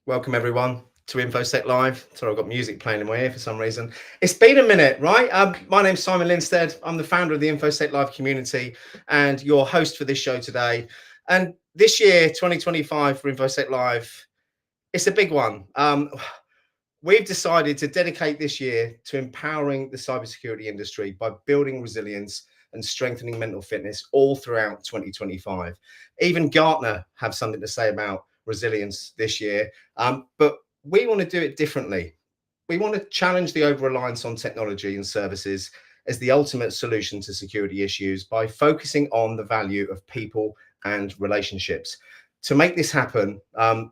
Welcome everyone to Infosec.Live. Sorry, I've got music playing in my ear for some reason. It's been a minute, right? My name's Simon Linstead. I'm the founder of the Infosec.Live community and your host for this show today. And this year, 2025 for Infosec.Live, it's a big one. We've decided to dedicate this year to empowering the cybersecurity industry by building resilience and strengthening mental fitness all throughout 2025. Even Gartner have something to say about resilience this year, but we want to do it differently. We want to challenge the over-reliance on technology and services as the ultimate solution to security issues by focusing on the value of people and relationships. To make this happen,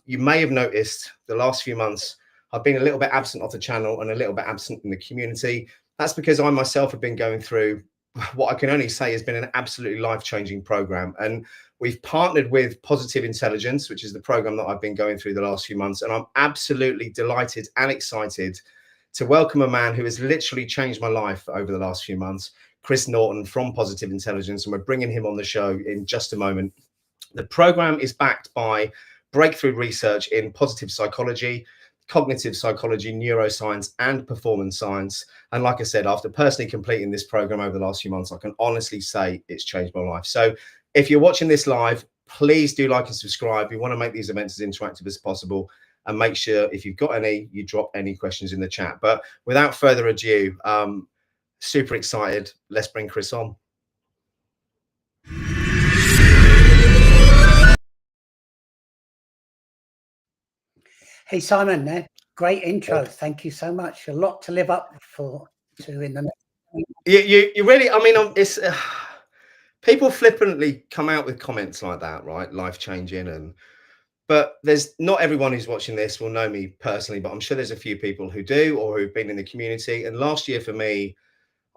you may have noticed the last few months I've been a little bit absent off the channel and a little bit absent in the community. That's because I myself have been going through what I can only say has been an absolutely life-changing program. And we've partnered with Positive Intelligence, which is the program that I've been going through the last few months. And I'm absolutely delighted and excited to welcome a man who has literally changed my life over the last few months, Chris Norton from Positive Intelligence. And we're bringing him on the show in just a moment. The program is backed by breakthrough research in positive psychology, cognitive psychology, neuroscience, and performance science. And like I said, after personally completing this program over the last few months, I can honestly say it's changed my life. So if you're watching this live, please do like and subscribe. We want to make these events as interactive as possible. And make sure if you've got any, you drop any questions in the chat. But without further ado, super excited. Let's bring Chris on. Hey Simon, great intro. Thank you so much. A lot to live up to in the next. You really, I mean, it's people flippantly come out with comments like that, right? Life changing, but there's not everyone who's watching this will know me personally, but I'm sure there's a few people who do or who've been in the community. And last year for me,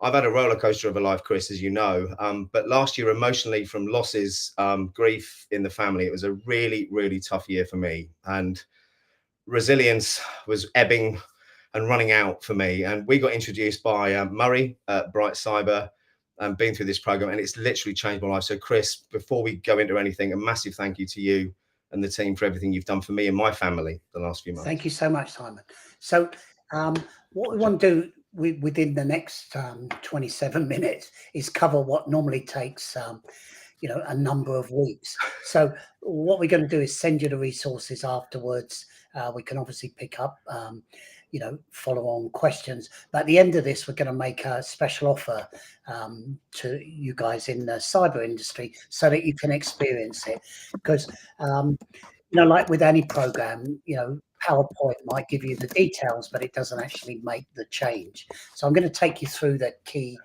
I've had a roller coaster of a life, Chris, as you know. But last year, emotionally, from losses, grief in the family, it was a really, really tough year for me. And resilience was ebbing and running out for me. And we got introduced by Murray at Bright Cyber and been through this program, and it's literally changed my life. So Chris, before we go into anything, a massive thank you to you and the team for everything you've done for me and my family the last few months. Thank you so much, Simon. So what we want to do within the next 27 minutes is cover what normally takes a number of weeks. So what we're going to do is send you the resources afterwards. We can obviously pick up follow-on questions. But at the end of this, we're going to make a special offer to you guys in the cyber industry so that you can experience it. Because, like with any program, PowerPoint might give you the details, but it doesn't actually make the change. So I'm going to take you through the key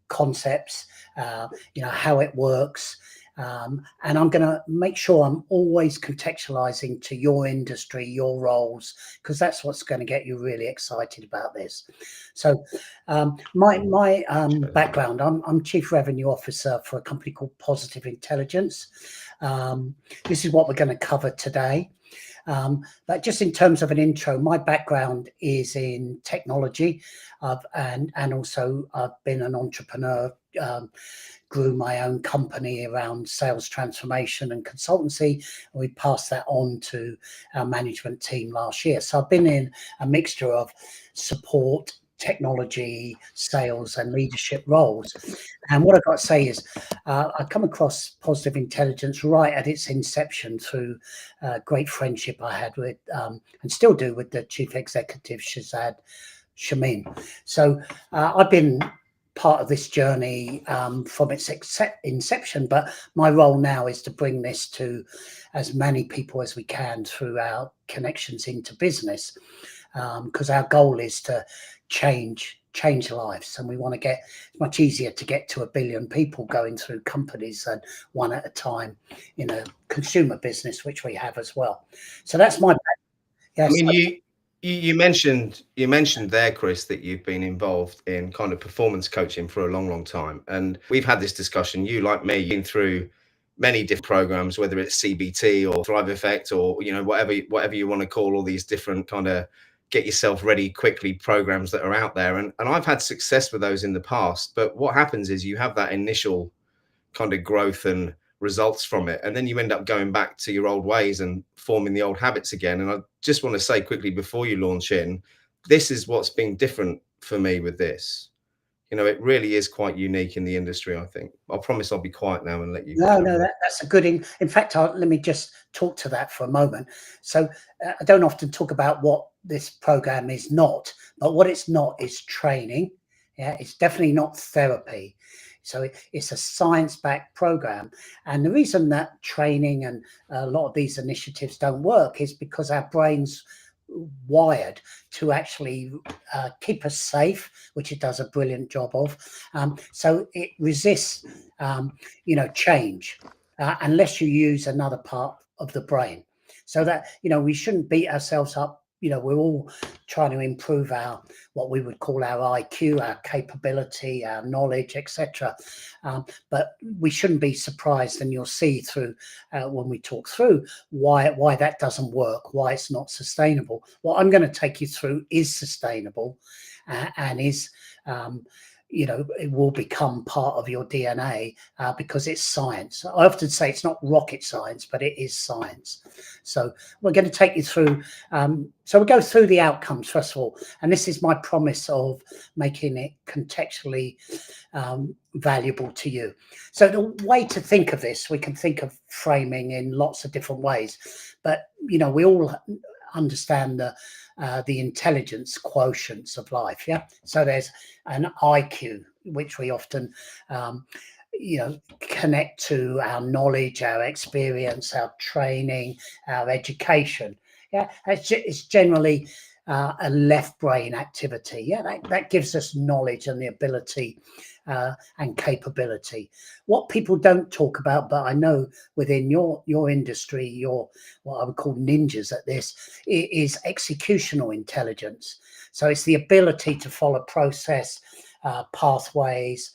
concepts, how it works. And I'm going to make sure I'm always contextualizing to your industry, your roles, because that's what's going to get you really excited about this. So my background, I'm Chief Revenue Officer for a company called Positive Intelligence. This is what we're going to cover today. But just in terms of an intro, my background is in technology, and also I've been an entrepreneur, grew my own company around sales transformation and consultancy, and we passed that on to our management team last year. So I've been in a mixture of support, technology, sales, and leadership roles. And what I've got to say is I come across Positive Intelligence right at its inception through great friendship I had with, and still do, with the chief executive, Shazad Shamin. So I've been part of this journey from its inception, but my role now is to bring this to as many people as we can through our connections into business, because our goal is to change lives, and we want to get, it's much easier to get to 1 billion people going through companies than one at a time in a consumer business, which we have as well. So that's my I mean, you mentioned there, Chris, that you've been involved in kind of performance coaching for a long time, and we've had this discussion. You, like me, been through many different programs, whether it's CBT or Thrive Effect or whatever you want to call all these different kind of get yourself ready quickly programs that are out there, and I've had success with those in the past. But what happens is you have that initial kind of growth and results from it, and then you end up going back to your old ways and forming the old habits again. And I just want to say quickly before you launch in, this is what's been different for me with this. It really is quite unique in the industry, I think. I promise I'll be quiet now and let you No, carry no, on. that's a good. In fact, let me just talk to that for a moment. So, I don't often talk about what this program is not, but what it's not is training. Yeah, it's definitely not therapy. So it's a science-backed program, and the reason that training and a lot of these initiatives don't work is because our brains wired to actually keep us safe, which it does a brilliant job of. So it resists, change unless you use another part of the brain. So that we shouldn't beat ourselves up. We're all trying to improve our what we would call our IQ, our capability, our knowledge, etc. But we shouldn't be surprised, and you'll see through when we talk through why that doesn't work, why it's not sustainable. What I'm going to take you through is sustainable and is it will become part of your DNA because it's science. I often say it's not rocket science, but it is science. So we're going to take you through. So we'll go through the outcomes first of all, and this is my promise of making it contextually valuable to you. So the way to think of this, we can think of framing in lots of different ways, but we all understand the intelligence quotients of life. Yeah. So there's an IQ, which we often, connect to our knowledge, our experience, our training, our education. Yeah. It's generally a left brain activity. Yeah. That gives us knowledge and the ability and capability. What people don't talk about, but I know within your industry, you're what I would call ninjas at this, is executional intelligence. So it's the ability to follow process, pathways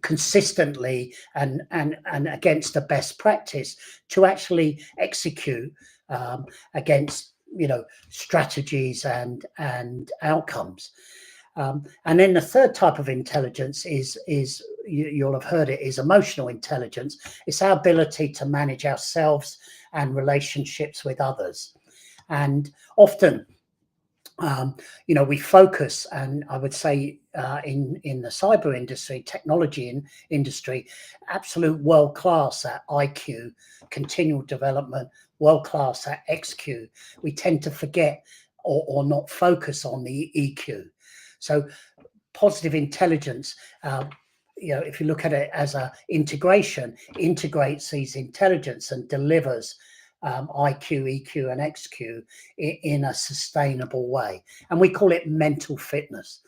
consistently and against a best practice to actually execute against strategies and outcomes. And then the third type of intelligence is you'll have heard it, is emotional intelligence. It's our ability to manage ourselves and relationships with others. And often, we focus, and I would say in the cyber industry, technology industry, absolute world class at IQ, continual development, world class at XQ. We tend to forget or not focus on the EQ. So positive intelligence, if you look at it as a integration, integrates these intelligence and delivers IQ, EQ, and XQ in a sustainable way. And we call it mental fitness.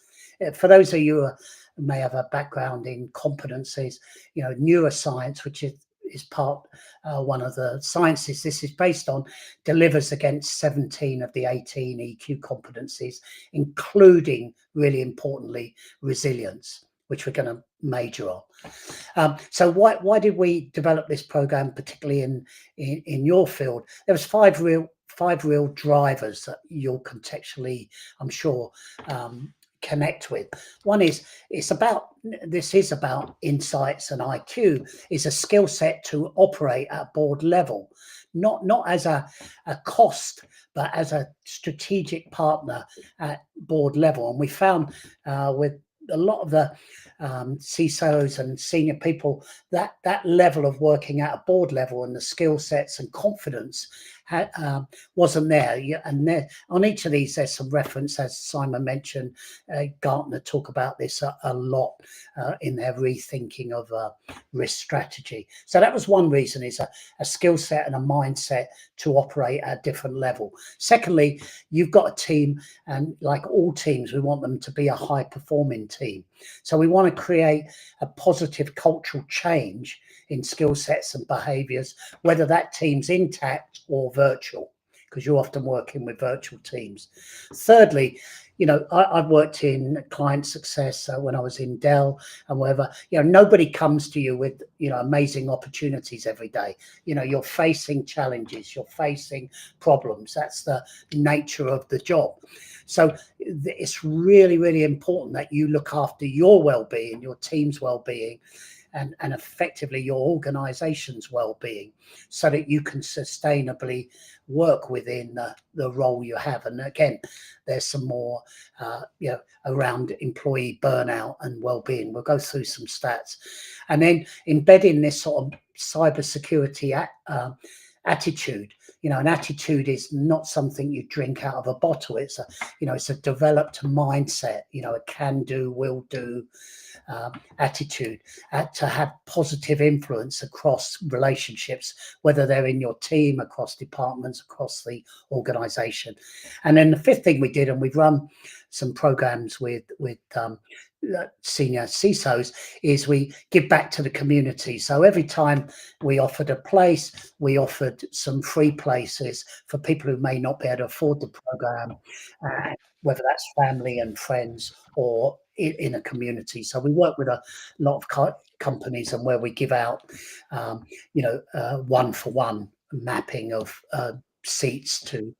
For those of you who may have a background in competencies, neuroscience, which is part one of the sciences this is based on, delivers against 17 of the 18 EQ competencies, including, really importantly, resilience, which we're going to major on. So why did we develop this program, particularly in your field? There was five real drivers that you'll contextually, I'm sure, connect with. One is this is about insights and IQ. Is a skill set to operate at board level, not as a cost, but as a strategic partner at board level. And we found with a lot of the CISOs and senior people that level of working at a board level and the skill sets and confidence wasn't there. And there, on each of these, there's some reference, as Simon mentioned. Gartner talk about this a lot in their rethinking of risk strategy. So that was one reason, is a skill set and a mindset to operate at a different level. Secondly, you've got a team, and like all teams, we want them to be a high performing team. So we want to create a positive cultural change in skill sets and behaviors, whether that team's intact or virtual, because you're often working with virtual teams. Thirdly, I've worked in client success when I was in Dell and wherever. Nobody comes to you with amazing opportunities every day. You're facing challenges, you're facing problems. That's the nature of the job. So it's really, really important that you look after your well-being, your team's well-being, and effectively your organization's well-being, so that you can sustainably work within the role you have. And again, there's some more around employee burnout and well-being. We'll go through some stats, and then embedding this sort of cybersecurity attitude. An attitude is not something you drink out of a bottle. It's a developed mindset, a can do, will do attitude, to have positive influence across relationships, whether they're in your team, across departments, across the organization. And then the fifth thing we did, and we've run some programs with senior CISOs, is we give back to the community. So every time we offered a place, we offered some free places for people who may not be able to afford the program, whether that's family and friends or in a community. So we work with a lot of companies, and where we give out, one-for-one mapping of seats to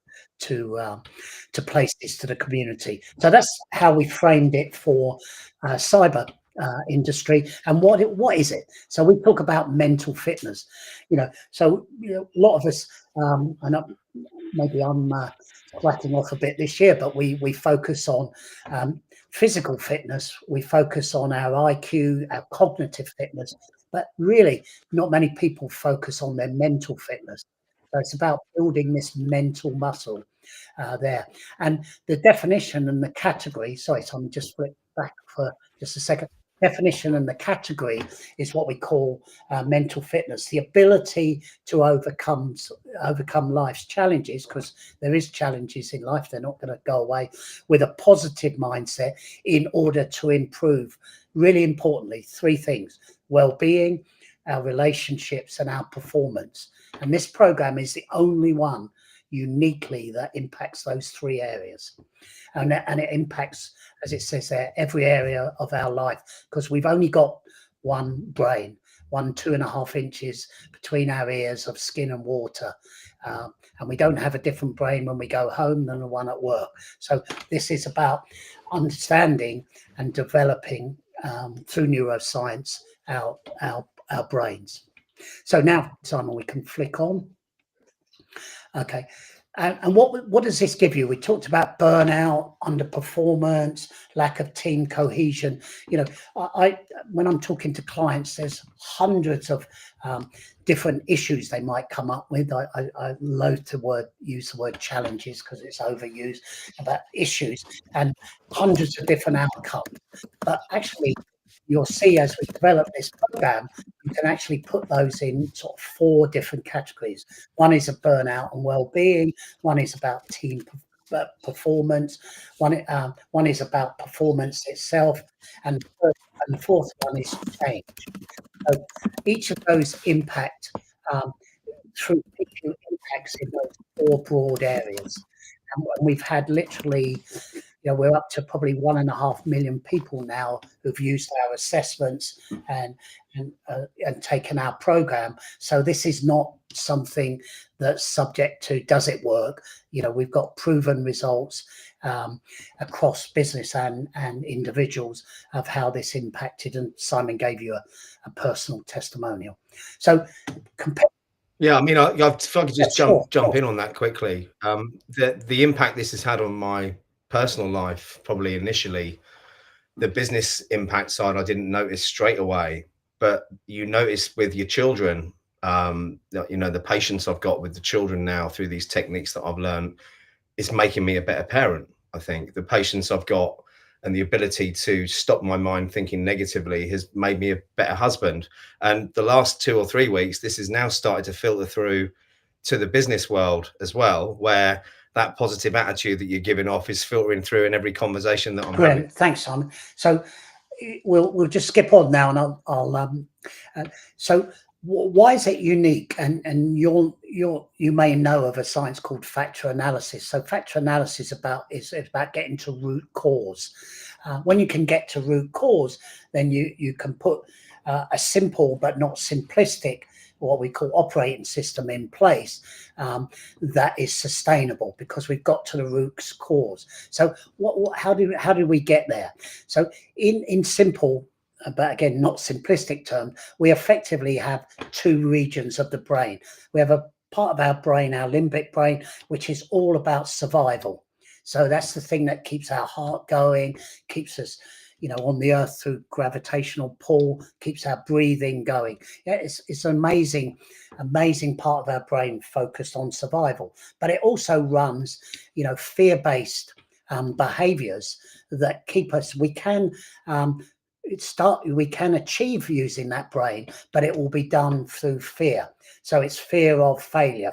places to the community. So that's how we framed it for cyber industry. And what is it? So we talk about mental fitness. So a lot of us, and maybe I'm slacking off a bit this year, but we focus on physical fitness. We focus on our IQ, our cognitive fitness, but really not many people focus on their mental fitness. So it's about building this mental muscle there. And the definition and the category, sorry, Tom, just flip back for just a second. Definition and the category is what we call mental fitness, the ability to overcome life's challenges, because there is challenges in life. They're not going to go away, with a positive mindset in order to improve, really importantly, three things: well-being, our relationships, and our performance. And this program is the only one uniquely that impacts those three areas. And it impacts, as it says there, every area of our life, because we've only got one brain, 2.5 inches between our ears of skin and water. And we don't have a different brain when we go home than the one at work. So this is about understanding and developing through neuroscience our brains. So now, Simon, we can flick on. Okay. And what does this give you? We talked about burnout, underperformance, lack of team cohesion. When I'm talking to clients, there's hundreds of different issues they might come up with. I loathe to use the word challenges because it's overused, about issues, and hundreds of different outcomes. But actually, you'll see as we develop this program, you can actually put those in sort of 4 different categories. One is a burnout and well-being. One is about team performance. One is about performance itself, and the fourth one is change. So each of those impact through impacts in those 4 broad areas. And we've had literally, we're up to probably 1.5 million people now who've used our assessments and taken our program. So this is not something that's subject to, does it work? We've got proven results across business and individuals of how this impacted. And Simon gave you a personal testimonial. So yeah, I mean, if I could just jump in on that quickly. The impact this has had on my personal life, probably initially, the business impact side I didn't notice straight away, but you notice with your children, the patience I've got with the children now through these techniques that I've learned is making me a better parent. I think the patience I've got and the ability to stop my mind thinking negatively has made me a better husband. And the last 2 or 3 weeks, this has now started to filter through to the business world as well, where that positive attitude that you're giving off is filtering through in every conversation that I'm having. Thanks, Simon. So we'll just skip on now, and I'll so why is it unique? And you may know of a science called factor analysis. So factor analysis is about getting to root cause. When you can get to root cause, then you can put a simple but not simplistic, what we call operating system in place that is sustainable, because we've got to the root cause. So how do we get there? So in simple but again, not simplistic term, we effectively have two regions of the brain. We have a part of our brain, our limbic brain, which is all about survival. So that's the thing that keeps our heart going, keeps us, on the earth through gravitational pull, keeps our breathing going. Yeah, it's an amazing part of our brain focused on survival. But it also runs, fear-based behaviors that keep us. We can achieve using that brain, but it will be done through fear. So it's fear of failure,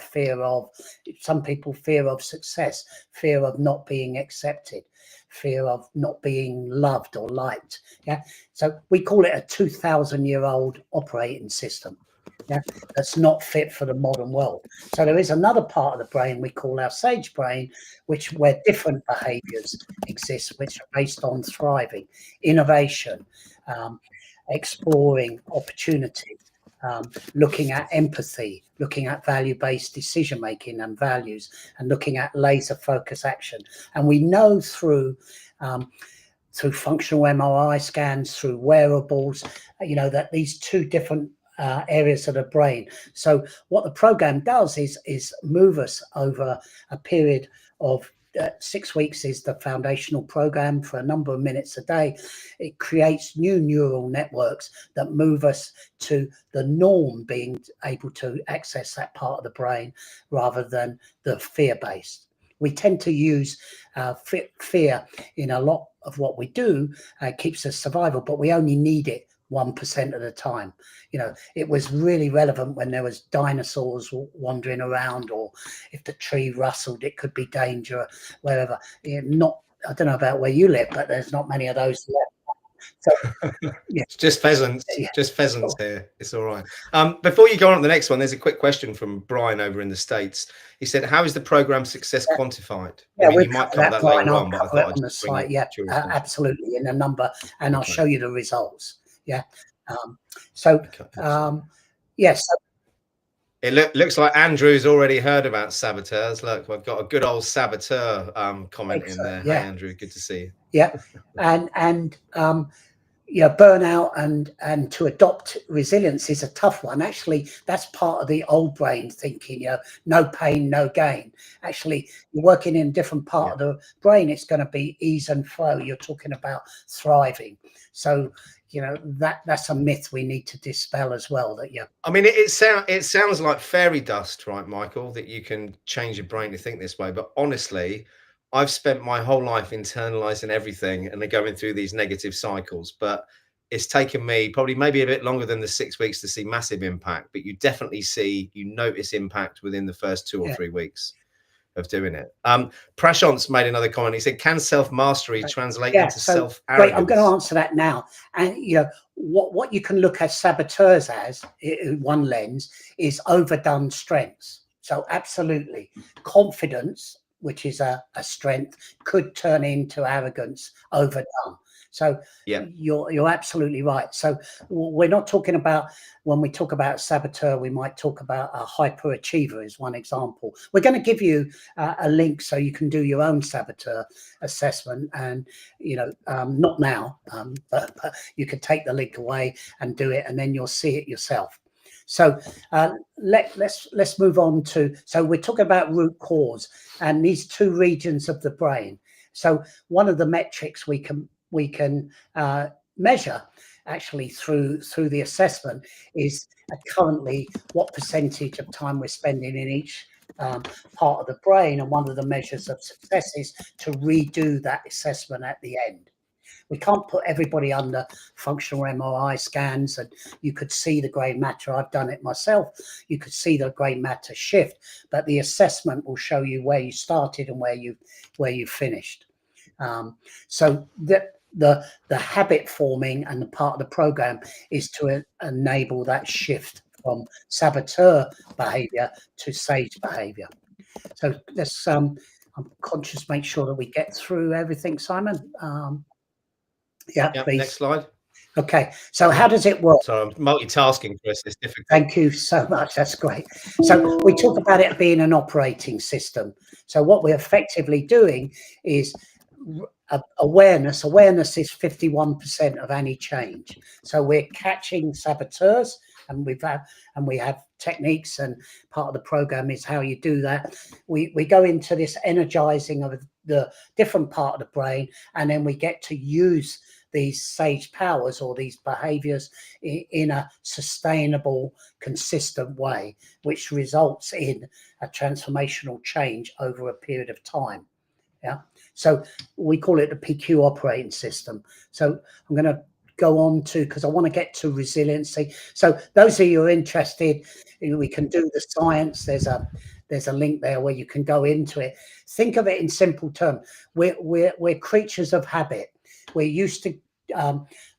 some people fear of success, fear of not being accepted, fear of not being loved or liked. Yeah. So we call it a 2,000-year-old operating system. Yeah, that's not fit for the modern world. So there is another part of the brain we call our sage brain, where different behaviors exist, which are based on thriving, innovation, exploring opportunity, looking at empathy, looking at value-based decision making and values, and looking at laser focus action. And we know through functional MRI scans, through wearables, that these two different areas of the brain. So what the program does is move us over a period of 6 weeks is the foundational program for a number of minutes a day. It creates new neural networks that move us to the norm, being able to access that part of the brain rather than the fear-based. We tend to use fear in a lot of what we do. Keeps us survival, but we only need it 1% of the time. It was really relevant when there was dinosaurs wandering around, or if the tree rustled, it could be danger, wherever. I don't know about where you live, but there's not many of those left. So, yeah. It's just pheasants, here. It's all right. Before you go on to the next one, there's a quick question from Brian over in the States. He said, how is the program success quantified? Yeah, you might cover that later on, but I thought on the site. Yeah, absolutely, in a number, and I'll show you the results. Yeah. Yes. It looks like Andrew's already heard about saboteurs. Look, we've got a good old saboteur comment in there. Yeah. Hey, Andrew, good to see you. Yeah, and burnout and to adopt resilience is a tough one. Actually, that's part of the old brain thinking. No pain, no gain. Actually, you're working in a different part of the brain. It's going to be ease and flow. You're talking about thriving. So that's a myth we need to dispel as well. I mean, it sounds like fairy dust, right, Michael, that you can change your brain to think this way. But honestly, I've spent my whole life internalizing everything and then going through these negative cycles. But it's taken me maybe a bit longer than the 6 weeks to see massive impact. But you definitely notice impact within the first 2 or 3 weeks of doing it. Prashant's made another comment. He said, can self-mastery translate into self-arrogance? Great, I'm going to answer that now. And what you can look at saboteurs as, one lens, is overdone strengths. So absolutely, confidence, which is a strength, could turn into arrogance overdone. So you're absolutely right. So we're not talking about, when we talk about saboteur, we might talk about a hyperachiever is one example. We're going to give you a link so you can do your own saboteur assessment, and not now, but you can take the link away and do it, and then you'll see it yourself. So let's move on to, so we're talking about root cause and these two regions of the brain. So one of the metrics we can measure actually through the assessment is currently what percentage of time we're spending in each part of the brain, and one of the measures of success is to redo that assessment at the end. We can't put everybody under functional MRI scans, and you could see the grey matter. I've done it myself. You could see the grey matter shift, but the assessment will show you where you started and where you finished. So the habit forming and the part of the program is to enable that shift from saboteur behavior to sage behavior. So let's I'm conscious, make sure that we get through everything, Simon. Please. Next slide. Okay, so how does it work? So I'm multitasking, Chris. It's difficult. Thank you so much. That's great. So we talk about it being an operating system. So what we're effectively doing is awareness is 51% of any change. So we're catching saboteurs, and we have techniques, and part of the program is how you do that. We go into this energizing of the different part of the brain, and then we get to use these sage powers or these behaviors in a sustainable, consistent way, which results in a transformational change over a period of time. Yeah. So we call it the PQ operating system. So I'm going to go on to, because I want to get to resiliency. So those of you who are interested, we can do the science. There's a link there where you can go into it. Think of it in simple terms. We're creatures of habit. We're used to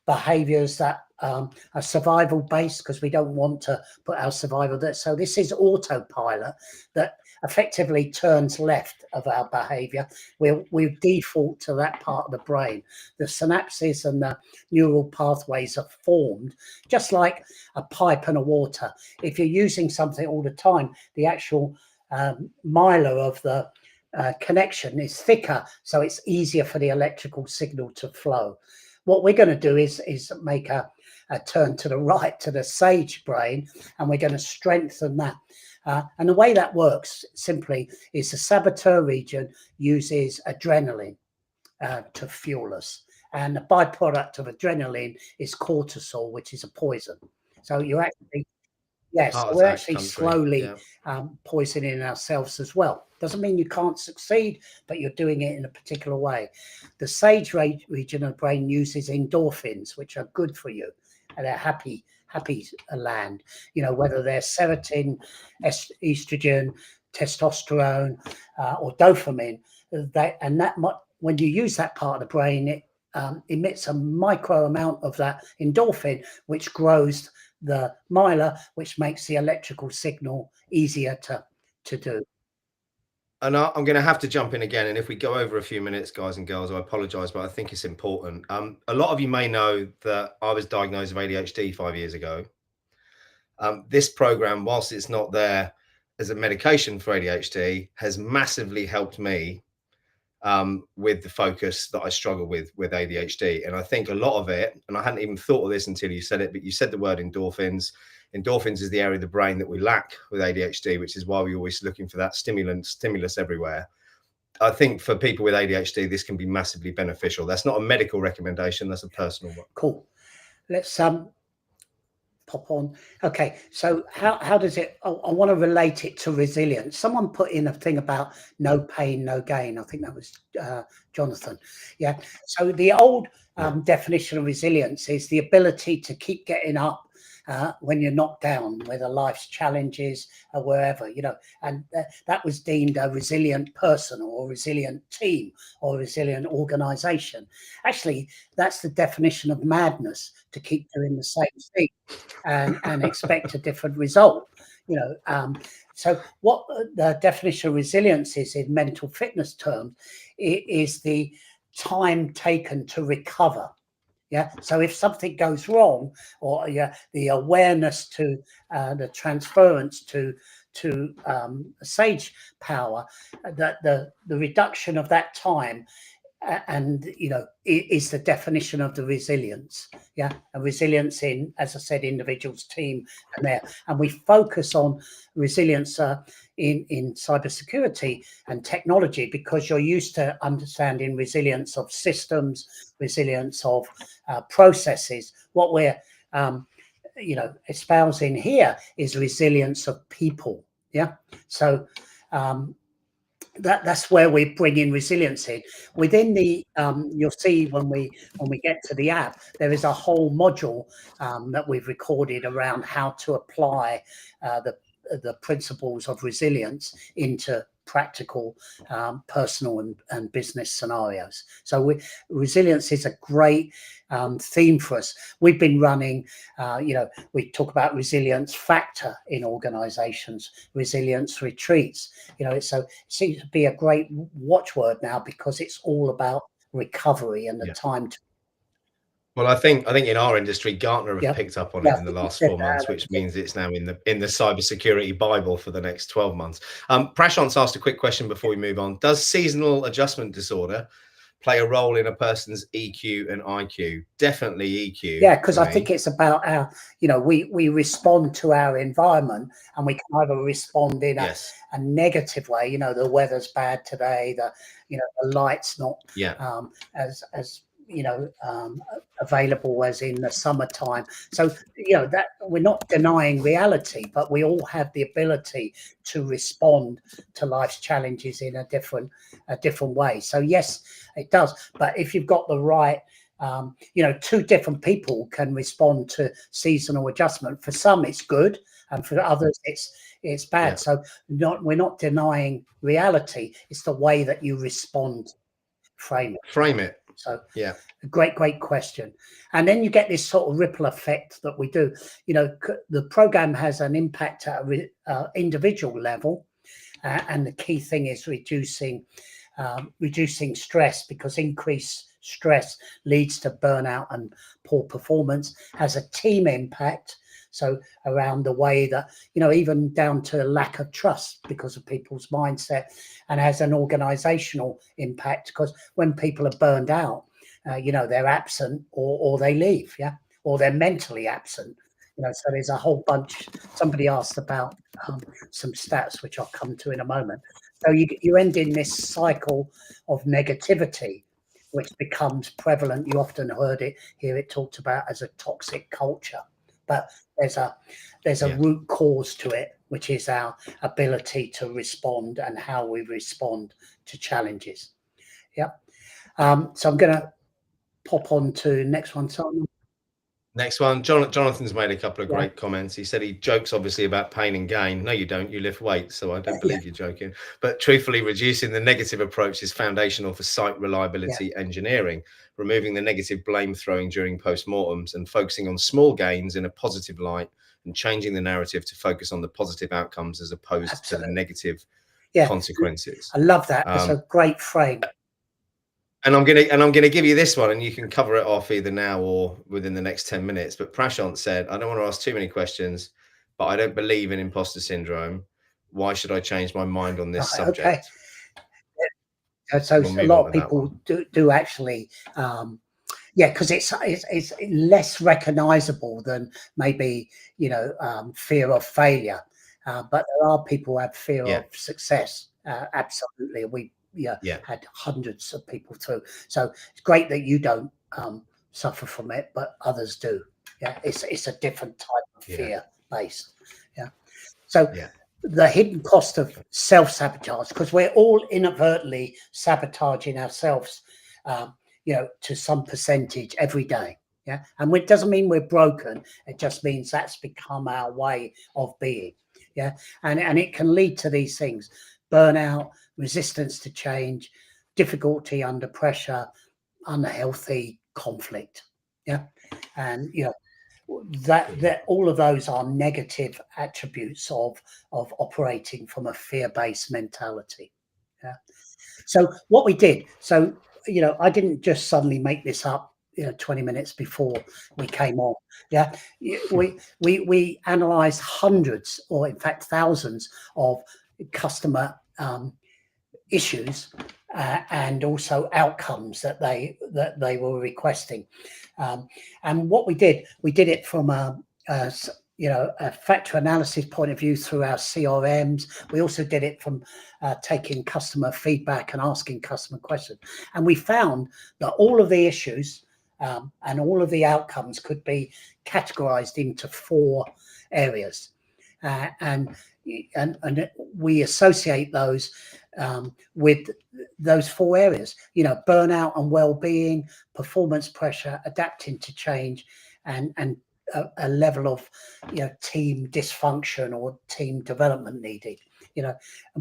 behaviors that are survival based, because we don't want to put our survival there. So this is autopilot that effectively turns left of our behavior. We default to that part of the brain. The synapses and the neural pathways are formed just like a pipe and a water. If you're using something all the time, the actual miler of the connection is thicker, so it's easier for the electrical signal to flow. What we're going to do is make a turn to the right, to the sage brain, and we're going to strengthen that. And the way that works simply is the saboteur region uses adrenaline to fuel us. And the byproduct of adrenaline is cortisol, which is a poison. So you're actually, yes, we're actually slowly poisoning ourselves as well. Doesn't mean you can't succeed, but you're doing it in a particular way. The sage region of the brain uses endorphins, which are good for you, and they're happy land. You know, whether they're serotonin, estrogen, testosterone, or dopamine. When you use that part of the brain, it emits a micro amount of that endorphin, which grows the miler, which makes the electrical signal easier to do. And I'm going to have to jump in again. And if we go over a few minutes, guys and girls, I apologize, but I think it's important. A lot of you may know that I was diagnosed with ADHD 5 years ago. This program, whilst it's not there as a medication for ADHD, has massively helped me with the focus that I struggle with ADHD. And I think a lot of it, and I hadn't even thought of this until you said it, but you said the word endorphins. Endorphins is the area of the brain that we lack with ADHD, which is why we're always looking for that stimulus everywhere. I think for people with ADHD, this can be massively beneficial. That's not a medical recommendation, that's a personal one. Cool. Let's pop on. Okay, so how does it, I want to relate it to resilience. Someone put in a thing about no pain, no gain. I think that was Jonathan. Yeah. So the old definition of resilience is the ability to keep getting up when you're knocked down, whether life's challenges or wherever, you know, and that was deemed a resilient person or a resilient team or a resilient organization. Actually, that's the definition of madness, to keep doing the same thing and expect a different result, you know. So what the definition of resilience is in mental fitness terms is the time taken to recover. Yeah. So if something goes wrong, or the awareness to the transference to sage power, that the reduction of that time, and you know, is the definition of the resilience. Yeah. And resilience in, as I said, individuals, team, and there. And we focus on resilience in cybersecurity and technology, because you're used to understanding resilience of systems, resilience of processes. What we're you know, espousing here is resilience of people. Yeah. So that's where we bring in resilience in. Within the you'll see when we get to the app, there is a whole module that we've recorded around how to apply the principles of resilience into practical personal and business scenarios. So resilience is a great theme for us. We've been running, you know, we talk about resilience factor in organizations, resilience retreats. You know, so it seems to be a great watchword now, because it's all about recovery and the time to. Well, I think in our industry, Gartner have picked up on it in the last 4 months, which means it's now in the cybersecurity Bible for the next 12 months. Prashant's asked a quick question before we move on. Does seasonal adjustment disorder play a role in a person's EQ and IQ? Definitely EQ. Yeah, because for I me. think it's about our, we respond to our environment, and we can either respond in Yes. a negative way. The weather's bad today, the light's not Yeah. as available as in the summertime. So that we're not denying reality, but we all have the ability to respond to life's challenges in a different way. So yes, it does. But if you've got the right, two different people can respond to seasonal adjustment. For some, it's good, and for others, it's bad. Yeah. So we're not denying reality. It's the way that you respond, frame it. So yeah, a great question. And then you get this sort of ripple effect that we do. The program has an impact at a individual level, and the key thing is reducing stress, because increased stress leads to burnout and poor performance. Has a team impact, so around the way that, even down to lack of trust because of people's mindset, and has an organizational impact, because when people are burned out, they're absent, or they leave, or they're mentally absent. So there's a whole bunch. Somebody asked about some stats, which I'll come to in a moment. So you end in this cycle of negativity, which becomes prevalent. You often hear it talked about as a toxic culture, but there's a root cause to it, which is our ability to respond and how we respond to challenges. So I'm going to pop on to next one, Simon. Next one, Jonathan's made a couple of great comments. He said he jokes obviously about pain and gain. No, you don't. You lift weights, so I don't believe you're joking. But truthfully, reducing the negative approach is foundational for site reliability engineering. Removing the negative blame throwing during postmortems and focusing on small gains in a positive light, and changing the narrative to focus on the positive outcomes as opposed to the negative consequences. I love that. It's a great frame. And I'm gonna give you this one, and you can cover it off either now or within the next 10 minutes. But Prashant said, I don't want to ask too many questions, but I don't believe in imposter syndrome. Why should I change my mind on this subject? Okay. So a lot of people do actually, because it's less recognizable than maybe, fear of failure. But there are people who have fear of success. Absolutely. We had hundreds of people through. So it's great that you don't suffer from it, but others do. It's a different type of fear based. So the hidden cost of self-sabotage, because we're all inadvertently sabotaging ourselves, to some percentage every day. And it doesn't mean we're broken. It just means that's become our way of being. And it can lead to these things: burnout, resistance to change, difficulty under pressure, unhealthy conflict. And that all of those are negative attributes of operating from a fear-based mentality. So what we did, I didn't just suddenly make this up 20 minutes before we came on. We analyzed hundreds, or in fact thousands, of customer issues and also outcomes that they were requesting. And what we did it from a factor analysis point of view through our CRMs. We also did it from taking customer feedback and asking customer questions. And we found that all of the issues and all of the outcomes could be categorized into 4 areas. And we associate those with those 4 areas, burnout and well-being, performance pressure, adapting to change, and a level of team dysfunction or team development needed. And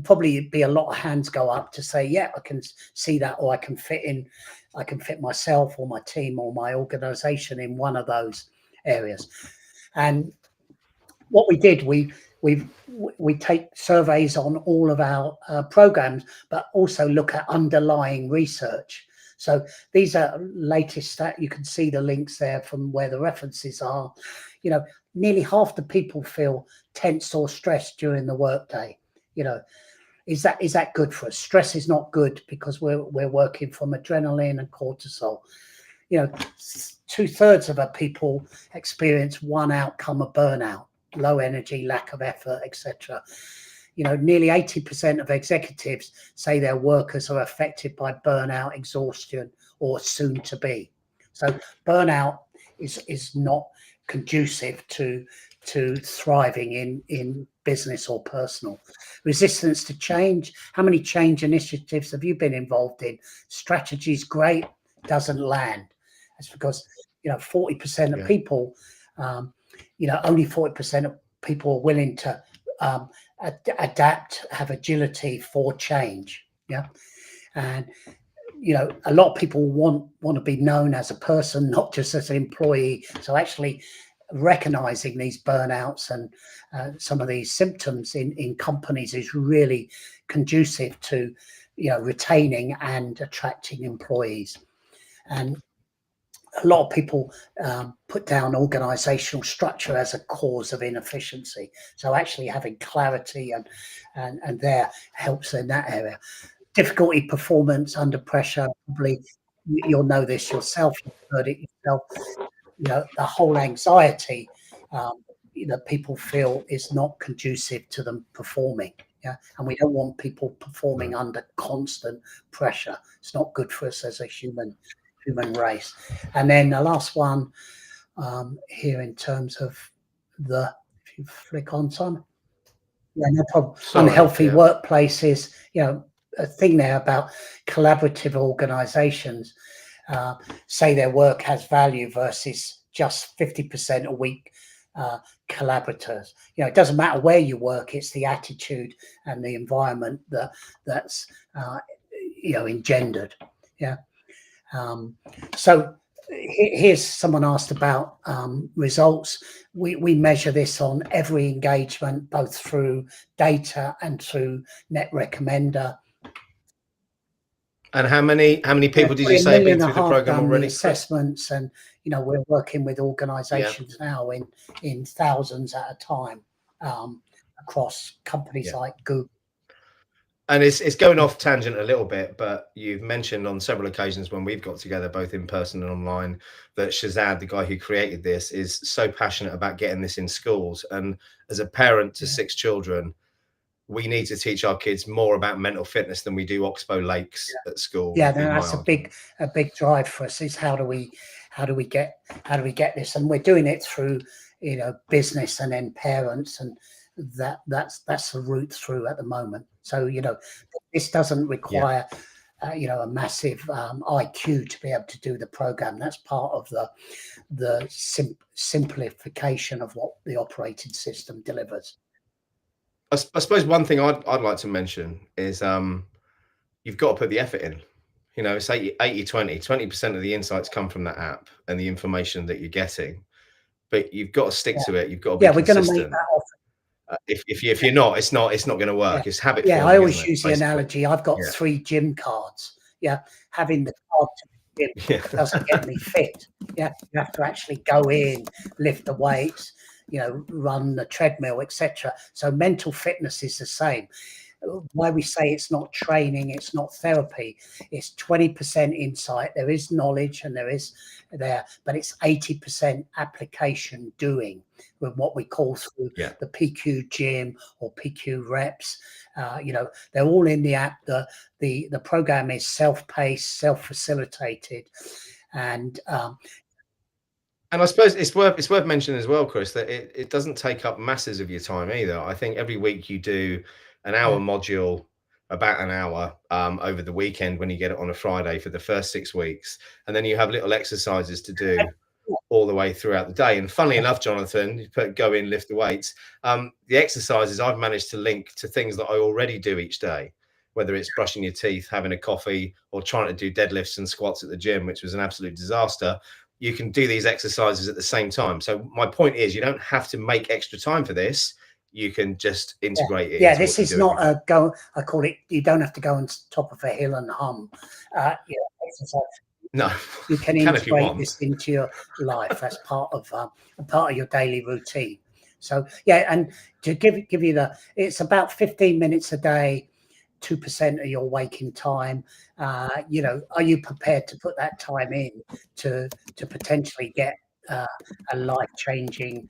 probably be a lot of hands go up to say, I can see that, or I can fit myself or my team or my organization in one of those areas. And what we did, we take surveys on all of our programs, but also look at underlying research. So these are latest stats. You can see the links there from where the references are. Nearly half the people feel tense or stressed during the workday. is that good for us? Stress is not good because we're working from adrenaline and cortisol. 2/3 of our people experience one outcome of burnout: low energy, lack of effort, etc. Nearly 80% of executives say their workers are affected by burnout, exhaustion, or soon to be. So burnout is not conducive to thriving in business or personal. Resistance to change. How many change initiatives have you been involved in? Strategy's great, doesn't land. That's because 40% of people, only 40% of people are willing to adapt, have agility for change. And a lot of people want to be known as a person, not just as an employee. So actually recognizing these burnouts and some of these symptoms in companies is really conducive to retaining and attracting employees. And a lot of people put down organizational structure as a cause of inefficiency. So actually having clarity and there helps in that area. Difficulty performance under pressure. Probably you'll know this yourself. You've heard it yourself. The whole anxiety people feel is not conducive to them performing. And we don't want people performing under constant pressure. It's not good for us as a human race. And then the last one here in terms of if you flick on, Simon. Yeah, no problem. Unhealthy workplaces. A thing there about collaborative organizations say their work has value versus just 50% a week collaborators. It doesn't matter where you work, it's the attitude and the environment that's engendered. So here's someone asked about results. We measure this on every engagement, both through data and through Net Recommender. And how many people did you say have been through the program already? The assessments, and we're working with organizations now in thousands at a time across companies like Google. And it's going off tangent a little bit, but you've mentioned on several occasions when we've got together, both in person and online, that Shazad, the guy who created this, is so passionate about getting this in schools. And as a parent to 6 children, we need to teach our kids more about mental fitness than we do Oxbow Lakes at school. That's a big drive for us. Is how do we get this? And we're doing it through business and then parents, and that's the route through at the moment. So this doesn't require a massive IQ to be able to do the program. That's part of the simplification of what the operating system delivers. I suppose one thing I'd like to mention is you've got to put the effort in. It's 20% of the insights come from that app and the information that you're getting, but you've got to stick to it. You've got to be consistent. We're going to make that offer. If you're not, it's not going to work. It's habit forming. I always use the analogy. I've got 3 gym cards. Having the card to the gym doesn't get me fit. You have to actually go in, lift the weights, run the treadmill, etc. So mental fitness is the same. Why we say it's not training, it's not therapy, it's 20% insight. There is knowledge and but it's 80% application, doing, with what we call through the PQ gym or PQ reps. They're all in the app. The program is self-paced, self-facilitated, and I suppose it's worth mentioning as well, Chris, that it doesn't take up masses of your time either. I think every week you do an hour module, about an hour over the weekend when you get it on a Friday for the first 6 weeks. And then you have little exercises to do all the way throughout the day. And funnily enough, Jonathan, you go in, lift the weights. The exercises I've managed to link to things that I already do each day, whether it's brushing your teeth, having a coffee, or trying to do deadlifts and squats at the gym, which was an absolute disaster. You can do these exercises at the same time. So my point is, you don't have to make extra time for this. You can just integrate it. This is not a go. I call it. You don't have to go on top of a hill and hum. Exercise. No, you can integrate this into your life as part of your daily routine. So and to give you it's about 15 minutes a day. 2% of your waking time? You know, are you prepared to put that time in to potentially get a life-changing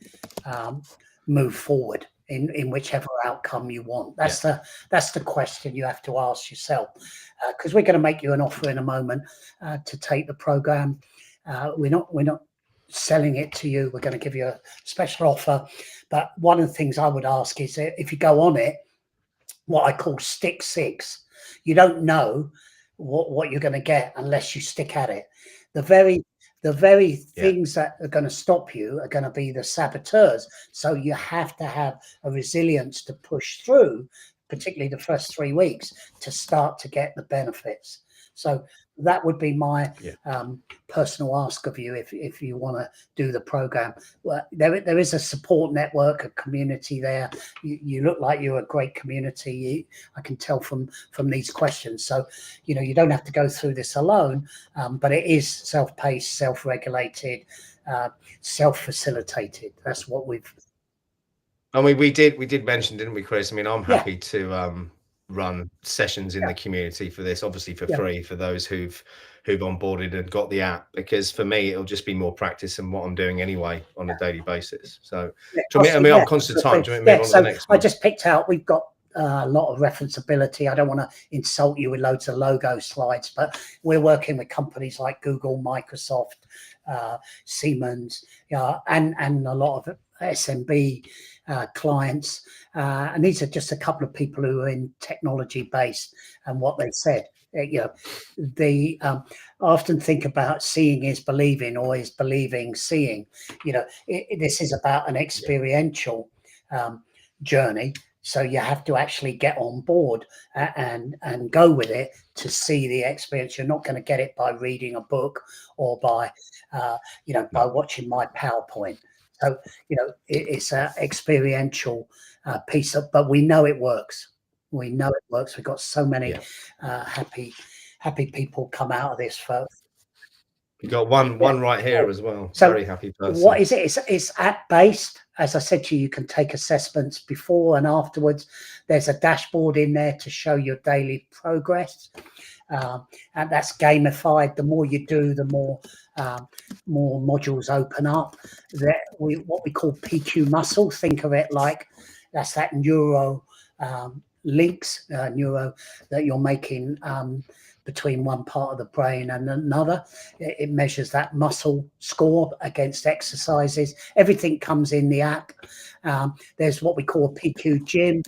move forward in whichever outcome you want? That's the question you have to ask yourself, because we're going to make you an offer in a moment to take the program. We're not selling it to you. We're going to give you a special offer. But one of the things I would ask is, if you go on it, what I call stick six. You don't know what you're going to get unless you stick at it. The very things that are going to stop you are going to be the saboteurs. So you have to have a resilience to push through, particularly the first 3 weeks, to start to get the benefits. So that would be my personal ask of you if you want to do the program. Well, there is a support network, a community there. You look like you're a great community. I can tell from these questions. So, you know, you don't have to go through this alone, but it is self-paced, self-regulated, self-facilitated. That's what we've. I mean, we did mention, didn't we, Chris? I mean, I'm happy to run sessions in the community for this, obviously for free, for those who've onboarded and got the app, because for me it'll just be more practice than what I'm doing anyway on a daily basis. So I'm conscious of time. Do you want me to move on to the next one? I just picked out, we've got a lot of referenceability. I don't want to insult you with loads of logo slides, but we're working with companies like Google, Microsoft, Siemens, and a lot of SMB clients, and these are just a couple of people who are in technology based, and what they said. You know, they often think about seeing is believing, or is believing seeing. You know, this is about an experiential journey. So you have to actually get on board and go with it to see the experience. You're not going to get it by reading a book or by by watching my PowerPoint. So, you know, it's an experiential piece of, but we know it works. We know it works. We've got so many happy people come out of this. You've got one right here as well. So very happy person. What is it? It's app based. As I said to you, you can take assessments before and afterwards. There's a dashboard in there to show your daily progress. And that's gamified. The more you do, the more modules open up. What we call PQ muscle. Think of it like that's that neuro links, neuro that you're making between one part of the brain and another. It measures that muscle score against exercises. Everything comes in the app. There's what we call a PQ gym.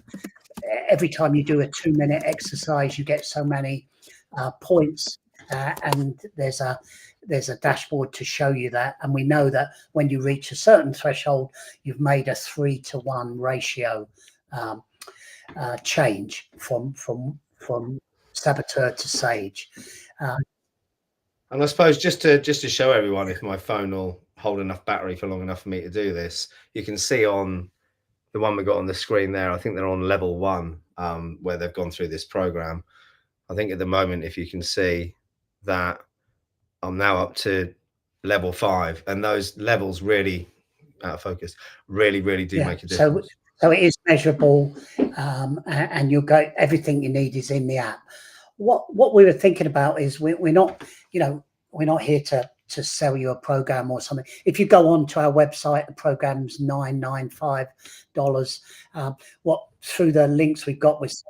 Every time you do a 2-minute exercise, you get so many points, and there's a dashboard to show you that. And we know that when you reach a certain threshold, you've made a 3-to-1 ratio change from saboteur to sage. And I suppose just to show everyone, if my phone will hold enough battery for long enough for me to do this, you can see on the one we got on the screen there, I think they're on level 1, where they've gone through this program. I think at the moment, if you can see that I'm now up to level 5, and those levels really out of focus, really do make a difference. So it is measurable, and you'll go. Everything you need is in the app. What we were thinking about is we're not, we're not here to sell you a program or something. If you go onto our website, the program's $995. Through the links we've got with.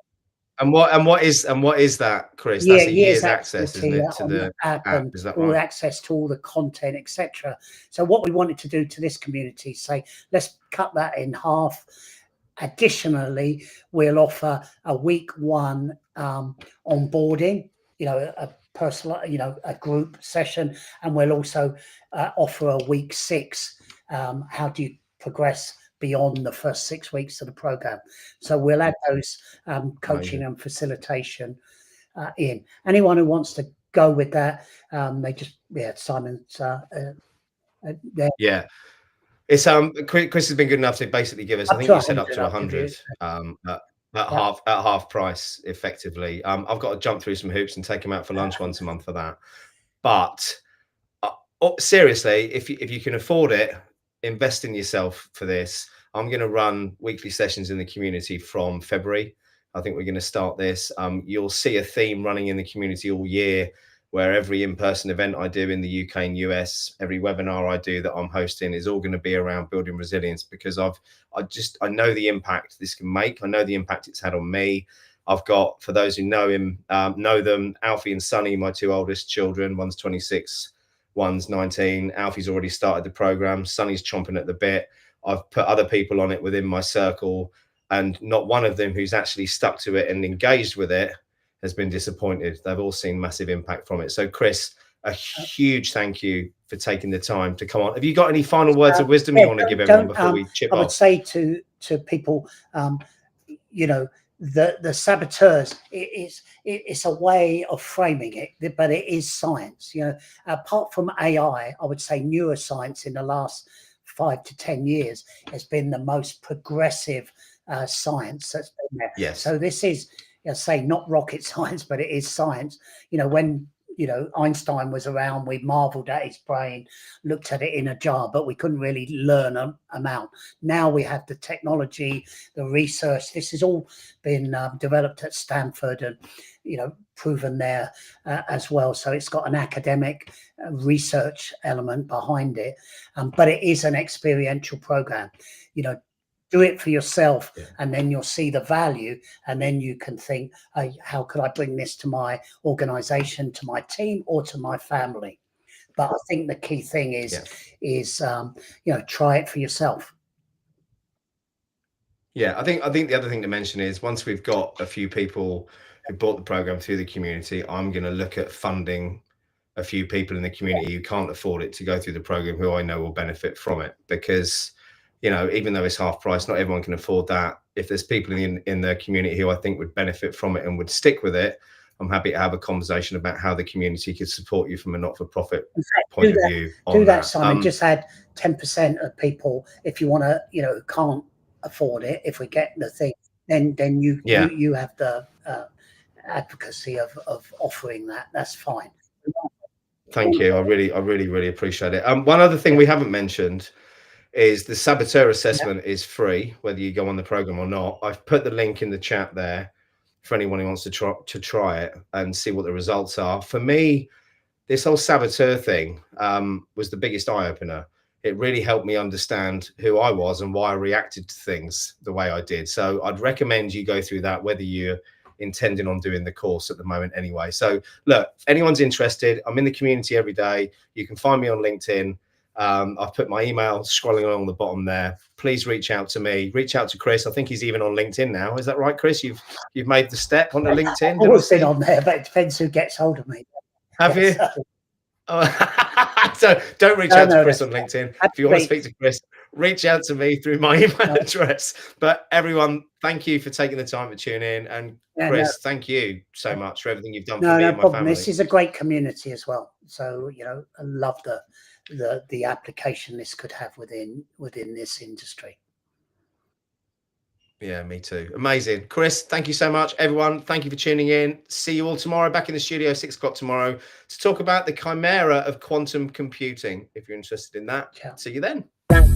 And what is that, Chris? That's a year's access, isn't it, to the app? Is that right? All access to all the content, etc. So what we wanted to do to this community, say, let's cut that in half. Additionally, we'll offer a week 1 onboarding, a personal, a group session, and we'll also offer a week 6. How do you progress beyond the first 6 weeks of the program? So we'll add those coaching and facilitation in. Anyone who wants to go with that, they just Simon's It's Chris has been good enough to basically give us, I think you said up to 100 at half price effectively. I've got to jump through some hoops and take him out for lunch once a month for that. But seriously, if you can afford it, invest in yourself for this. I'm going to run weekly sessions in the community from February. I think we're going to start this. You'll see a theme running in the community all year, where every in-person event I do in the UK and US, every webinar I do that I'm hosting is all going to be around building resilience, because I know the impact this can make. I know the impact it's had on me. I've got, for those who know him, know them, Alfie and Sonny, my two oldest children. One's 26, one's 19. Alfie's already started the program. Sonny's chomping at the bit. I've put other people on it within my circle, and not one of them who's actually stuck to it and engaged with it has been disappointed. They've all seen massive impact from it. So Chris, a huge thank you for taking the time to come on. Have you got any final words of wisdom you want to give everyone before we chip off? I would say to people, you know, the saboteurs, it's a way of framing it, but it is science. You know, apart from AI, I would say neuroscience in the last 5 to 10 years has been the most progressive science that's been there. Yes. So this is, say, not rocket science, but it is science. You know, when Einstein was around, we marveled at his brain, looked at it in a jar, but we couldn't really learn an amount. Now we have the technology, the research. This has all been developed at Stanford and, proven there as well. So it's got an academic research element behind it, but it is an experiential program. Do it for yourself, and then you'll see the value, and then you can think, hey, how could I bring this to my organization, to my team, or to my family? But I think the key thing is try it for yourself. Yeah, I think the other thing to mention is, once we've got a few people who bought the program through the community, I'm going to look at funding a few people in the community who can't afford it to go through the program, who I know will benefit from it, because even though it's half price, not everyone can afford that. If there's people in the community who I think would benefit from it and would stick with it, I'm happy to have a conversation about how the community could support you from a not-for-profit point of view. Do that, Simon. Just add 10% of people, if you want to, who can't afford it. If we get the thing, then you have the advocacy of offering that. That's fine. Thank you. I really appreciate it. One other thing we haven't mentioned is the saboteur assessment is free, whether you go on the program or not. I've put the link in the chat there for anyone who wants to try it and see what the results are. For me, this whole saboteur thing was the biggest eye-opener. It really helped me understand who I was and why I reacted to things the way I did. So I'd recommend you go through that, whether you're intending on doing the course at the moment anyway. So look, if anyone's interested, I'm in the community every day. You can find me on LinkedIn. I've put my email scrolling along the bottom there. Please reach out to me. Reach out to Chris. I think he's even on LinkedIn now. Is that right, Chris? You've made the step onto LinkedIn. I've always been on there, but it depends who gets hold of me. Have you? So don't reach out to Chris on LinkedIn. If you want to speak to Chris, reach out to me through my email address. But everyone, thank you for taking the time to tune in. And Chris, thank you so much for everything you've done for me and my family. This is a great community as well. So, I love the application this could have within this industry. Yeah, me too. Amazing. Chris, thank you so much. Everyone, thank you for tuning in. See you all tomorrow, back in the studio, 6 o'clock tomorrow, to talk about the chimera of quantum computing. If you're interested in that, see you then. That's